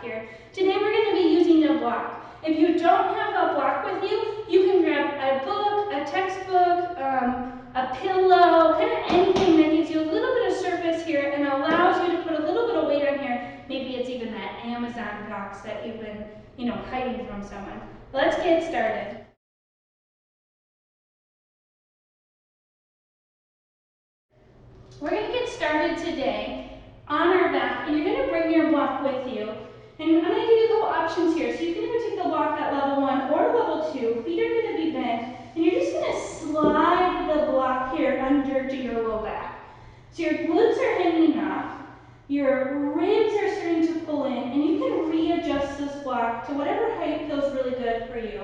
here. Today we're going to be using a block. If you don't have a block with you, you can grab a book, a textbook, a pillow, kind of anything that gives you a little bit of surface here and allows you to put a little bit of weight on here. Maybe it's even that Amazon box that you've been, hiding from someone. Let's get started. We're going to get started today on our back, and you're going to bring your block with you. And I'm going to give you a couple options here. So you can either take the block at level 1 or level 2. Feet are going to be bent, and you're just going to slide the block here under to your low back. So your glutes are hanging off, your ribs are starting to pull in, and you can readjust this block to whatever height feels really good for you.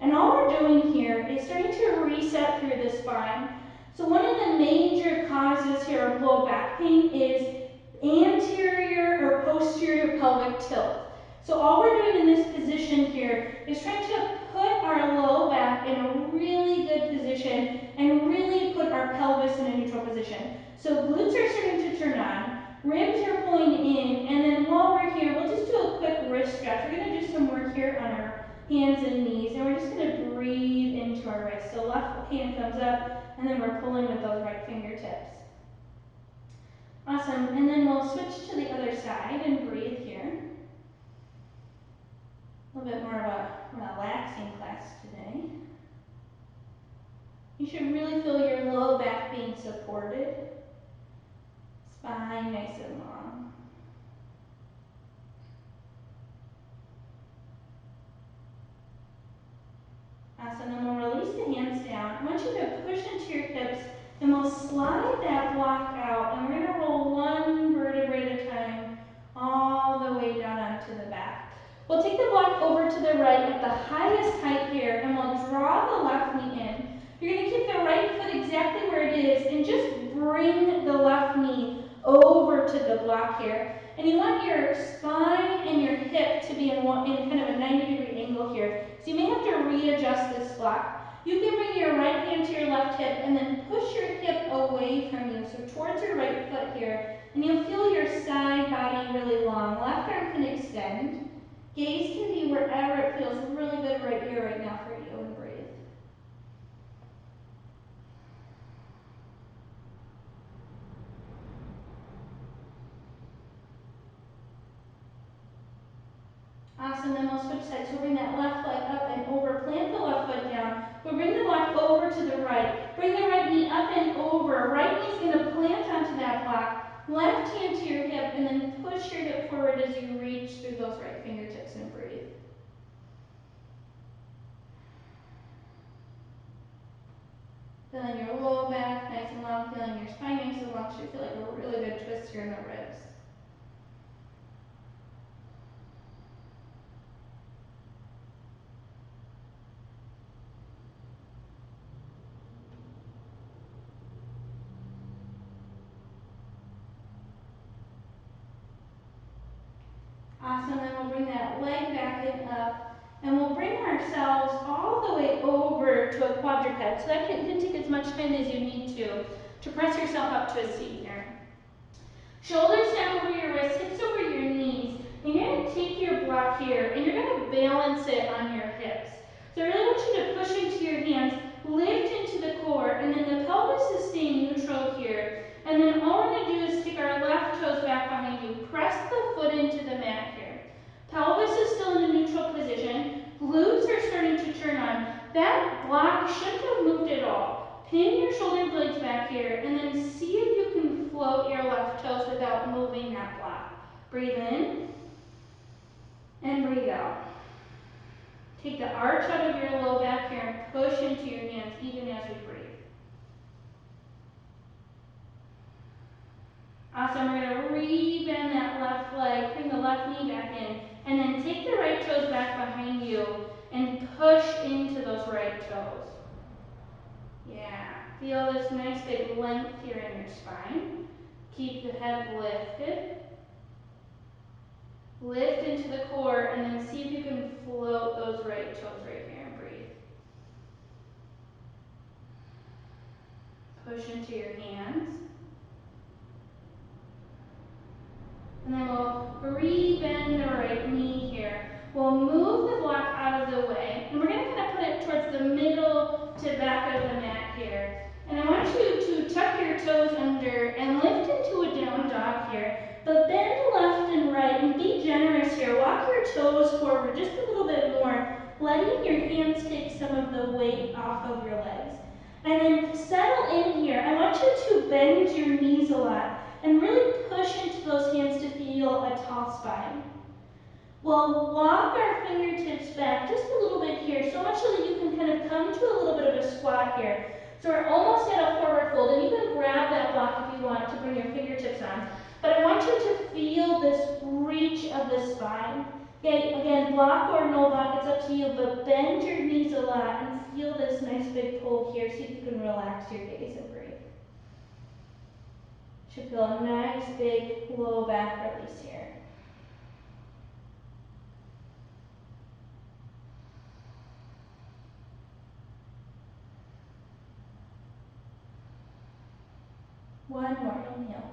And all we're doing here is starting to reset through the spine. So one of the major causes here of low back pain is anterior or posterior pelvic tilt. So all we're doing in this position here is trying to put our low back in a really good position and really put our pelvis in a neutral position. So glutes are starting to turn on, ribs are pulling in, and then while we're here, we'll just do a quick wrist stretch. We're going to do some work here on our hands and knees, and we're just going to breathe into our wrist. So left hand comes up, and then we're pulling with those right fingertips. Awesome, and then we'll switch to the other side and breathe here. A little bit more of a relaxing class today. You should really feel your low back being supported. Spine nice and long. Awesome, then we'll release the hands down. I want you to push into your hips, and we'll slide that block out, and we're going to roll one vertebrae at a time all the way down onto the back. We'll take the block over to the right at the highest height here, and we'll draw the left knee in. You're going to keep the right foot exactly where it is, and just bring the left knee over to the block here. And you want your spine and your hip to be in kind of a 90-degree angle here. So you may have to readjust this block. You can bring your right hand to your left hip and then push your hip away from you, so towards your right foot here. And you'll feel your side body really long. Left arm can extend. Gaze can be wherever it feels really good right here, right now for you, and breathe. Awesome, then we'll switch sides. So we'll bring that left leg up and over, plant the left foot down. We'll bring the block over to the right. Bring the right knee up and over. Right knee is going to plant onto that block. Left hand to your hip, and then push your hip forward as you reach through those right fingertips and breathe. Feeling your low back nice and long, feeling your spine nice and long. Should feel like a really good twist here in the ribs. Awesome, then we'll bring that leg back and up, and we'll bring ourselves all the way over to a quadruped. So that can take as much time as you need to press yourself up to a seat here. Shoulders down over your wrists, hips over your knees, and you're going to take your block here, and you're going to balance it on your hips. So I really want you to push into your hands, lift into the core, and then the pelvis is staying neutral here. And then all we're going to do is take our left toes back behind you. Press the foot into the mat here. Pelvis is still in a neutral position. Glutes are starting to turn on. That block shouldn't have moved at all. Pin your shoulder blades back here, and then see if you can float your left toes without moving that block. Breathe in, and breathe out. Take the arch out of your low back here and push into your hands even as we breathe. Awesome, we're going to re-bend that left leg, bring the left knee back in, and then take the right toes back behind you and push into those right toes. Yeah, feel this nice big length here in your spine. Keep the head lifted. Lift into the core, and then see if you can float those right toes right here and breathe. Push into your hands. And then we'll re-bend bend the right knee here. We'll move the block out of the way, and we're going to kind of put it towards the middle to back of the mat here. And I want you to tuck your toes under and lift into a down dog here. But bend left and right and be generous here. Walk your toes forward just a little bit more, letting your hands take some of the weight off of your legs. And then settle in here. I want you to bend your knees a lot and really push into those hands to feel a tall spine. We'll walk our fingertips back just a little bit here, so much so that you can kind of come to a little bit of a squat here. So we're almost at a forward fold, and you can grab that block if you want to bring your fingertips on. But I want you to feel this reach of the spine. Okay, again, block or no block, it's up to you, but bend your knees a lot and feel this nice big pull here. See if you can relax your gaze and breathe. Should feel a nice big low back release here. One more, inhale.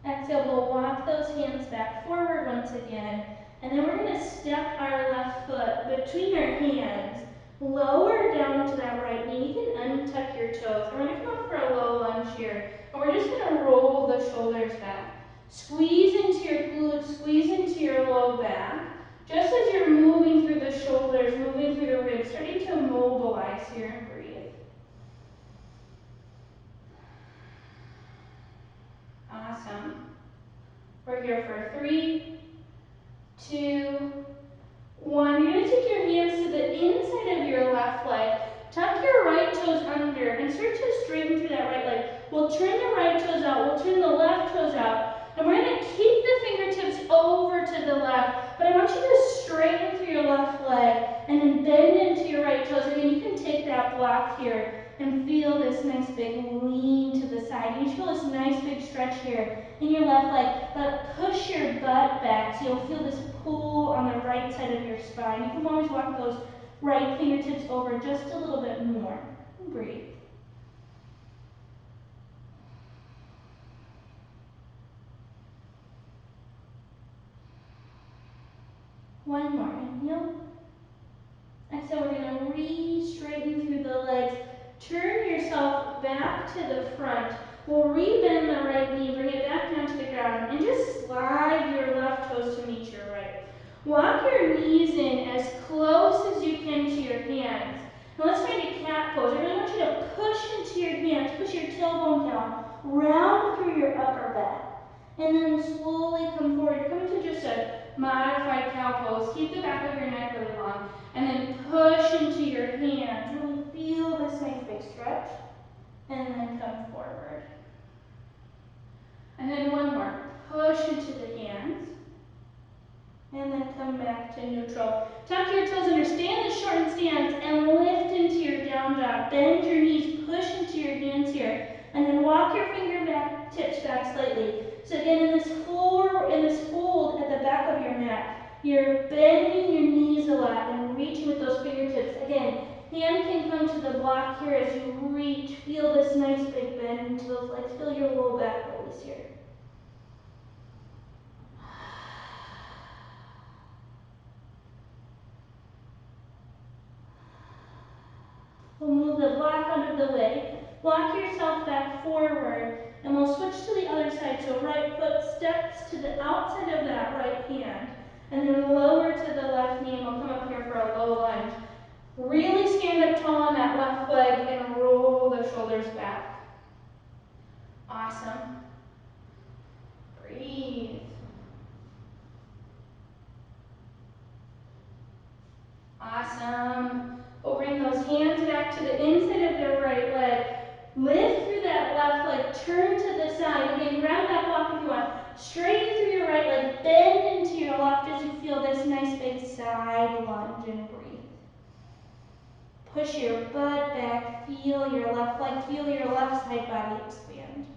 Exhale, we'll walk those hands back forward once again. And then we're going to step our left foot between our hands, lower down to that right knee. You can untuck your toes. And we're going to come up for a low lunge here. And we're just going to roll the shoulders back. Squeeze into your glutes, squeeze into your low back. Just as you're moving through the shoulders, moving through the ribs, starting to mobilize here and breathe. Awesome. We're here for 3, 2, 1. You're going to take your hands to the inside of your left leg. Tuck your right toes under and start to straighten through that right leg. We'll turn the right toes out. We'll turn the left toes out. And we're going to keep the fingertips over to the left. But I want you to straighten through your left leg and then bend into your right toes. Again, you can take that block here and feel this nice big lean to the side. You feel this nice big stretch here in your left leg, but push your butt back so you'll feel this pull on the right side of your spine. You can always walk those right fingertips over just a little bit more. And breathe. One more, inhale. Exhale, we're going to re-straighten through the legs. Turn yourself back to the front. We'll re-bend the right knee, bring it back down to the ground, and just slide your left toes to meet your right. Walk your knees in as close as you can to your hands. Now let's find a cat pose. I really want you to push into your hands, push your tailbone down, round through your upper back, and then slowly come forward. You're coming to just a modified cow pose. Keep the back of your neck really long, and then push into your hands. Really feel this nice big stretch, and then come forward. And then one more. Push into the hands, and then come back to neutral. Tuck your toes under, stay in the shortened stance, and lift into your down dog. Bend your knees, push into your hands here, and then walk your tips back slightly. So again, in this fold at the back of your mat, you're bending your knees a lot and reaching with those fingertips. Again, hand can come to the block here as you reach. Feel this nice big bend into those legs. Feel your low back release here. We'll move the block out of the way. Walk yourself back forward, and we'll switch to the other side. So right foot steps to the outside of that right hand, and then lower to the left knee, and we'll come up here for a low lunge. Really stand up tall on that left leg and roll the shoulders back. Awesome. Breathe. Awesome. We'll bring those hands back to the inside of the right leg. Lift through that left leg, turn to the side. Again, grab that block if you want. Straighten through your right leg, bend into your left as you feel this nice big side lunge and breathe. Push your butt back, feel your left leg, feel your left side body expand.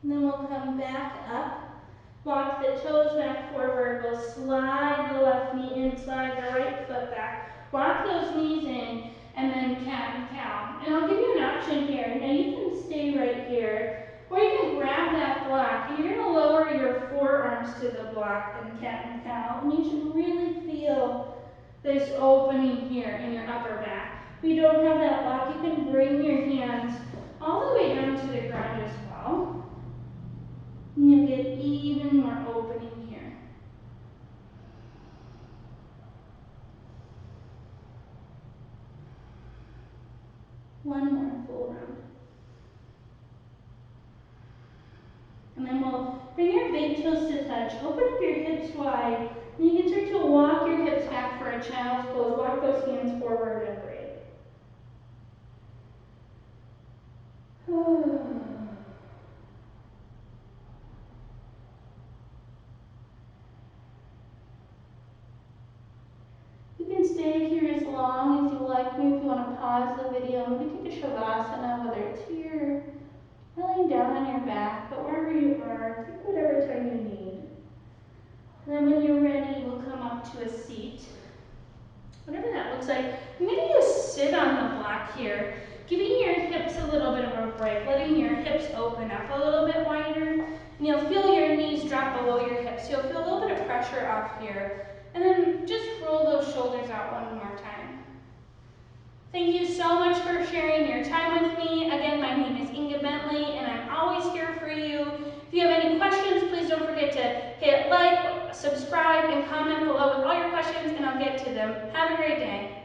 And then we'll come back up. Walk the toes back forward. We'll slide the left knee in, slide the right foot back. Walk those knees in, and then cat and cow. And I'll give you an option here. Now you can stay right here, or you can grab that block, and you're going to lower your forearms to the block in cat and cow, and you should really feel this opening here in your upper back. If you don't have that block, you can bring your hands all the way down to the ground as well. And you'll get even more opening here. One more full round. And then we'll bring your big toes to touch. Open up your hips wide. And you can start to walk your hips back for a child's pose. Walk those hands forward and breathe. You can stay here as long as you like. Maybe if you want to pause the video, maybe take a Shavasana, whether it's here, or laying down on your back, but wherever you are, take whatever time you need. And then when you're ready, we'll come up to a seat. Whatever that looks like. I'm going to just sit on the block here, giving your hips a little bit of a break, letting your hips open up a little bit wider. And you'll feel your knees drop below your hips. You'll feel a little bit of pressure off here. And then just roll those shoulders out one more time. Thank you so much for sharing your time with me. Again, my name is Inga Bentley, and I'm always here for you. If you have any questions, please don't forget to hit like, subscribe, and comment below with all your questions, and I'll get to them. Have a great day.